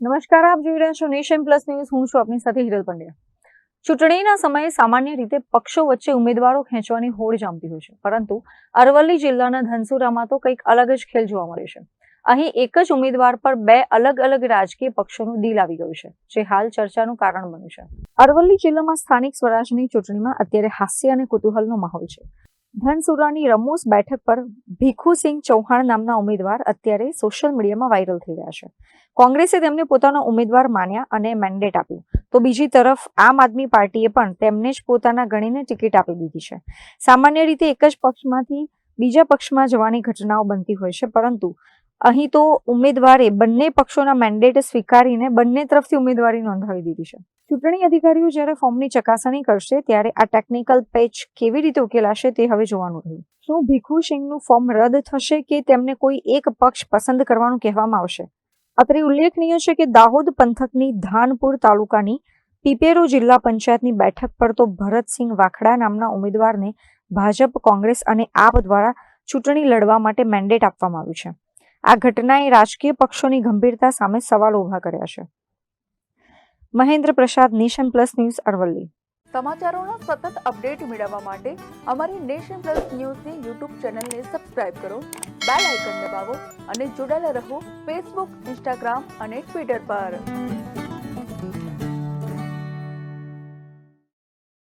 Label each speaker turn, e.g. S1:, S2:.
S1: નમસ્કાર, આપ જોઈ રહ્યા છો નેશન પ્લસ ન્યૂઝ. હું છું આપની સાથે હિરલ પંડ્યા. ચૂંટણીના સમયે સામાન્ય રીતે પક્ષો વચ્ચે ઉમેદવારો ખેંચવાની હોડ જામતી હોય છે, પરંતુ અરવલ્લી જિલ્લાના ધનસુરામાં તો કંઈક અલગ જ ખેલ જોવા મળે છે. અહીં એક જ ઉમેદવાર પર બે અલગ અલગ રાજકીય પક્ષોનું ડીલ આવી ગયું છે, જે હાલ ચર્ચાનું કારણ બન્યું છે. અરવલ્લી જિલ્લામાં સ્થાનિક સ્વરાજની ચૂંટણીમાં અત્યારે હાસ્ય અને કુતૂહલનો માહોલ છે. ધનસુરાની રમોસ બેઠક પર ભીખુસિંહ ચૌહાણ નામના ઉમેદવાર અત્યારે સોશિયલ મીડિયામાં વાયરલ થઈ રહ્યા છે. કોંગ્રેસે તેમને પોતાનો ઉમેદવાર માન્યા અને મેન્ડેટ આપ્યું, તો બીજી તરફ આમ આદમી પાર્ટીએ પણ તેમને જ પોતાના ગણીને ટિકિટ આપી દીધી છે. સામાન્ય રીતે એક જ પક્ષમાંથી બીજા પક્ષમાં જવાની ઘટનાઓ બનતી હોય છે, પરંતુ અહીં તો ઉમેદવારે બંને પક્ષોના મેન્ડેટ સ્વીકારીને બંને તરફથી ઉમેદવારી નોંધાવી દીધી છે. ચૂંટણી અધિકારીઓ જ્યારે ફોર્મની ચકાસણી કરશે ત્યારે આ ટેકનિકલ પેચ કેવી રીતે ઉકેલાશે તે હવે જોવાનું રહ્યું. શું ભીખુસિંહનું ફોર્મ રદ થશે કે તેમને કોઈ એક પક્ષ પસંદ કરવાનું કહેવામાં આવશે? અત્રે ઉલ્લેખનીય છે કે દાહોદ પંથકની ધાનપુર તાલુકાની પીપેરો જિલ્લા પંચાયતની બેઠક પર તો ભરતસિંહ વાખડા નામના ઉમેદવારને ભાજપ, કોંગ્રેસ અને આપ દ્વારા ચૂંટણી લડવા માટે મેન્ડેટ આપવામાં આવ્યું છે. આ ઘટનાએ રાજકીય પક્ષોની ગંભીરતા સામે સવાલો ઉભા કર્યા છે. મહેન્દ્ર પ્રસાદ, નેશન પ્લસ ન્યૂઝ, અરવલ્લી.
S2: સમાચારોના સતત અપડેટ મેળવવા માટે અમારી નેશન પ્લસ ન્યૂઝની યુટ્યુબ ચેનલને સબસ્ક્રાઇબ કરો, બેલ આઇકન દબાવો અને જોડાયેલા રહો ફેસબુક, ઇન્સ્ટાગ્રામ અને ટ્વિટર પર.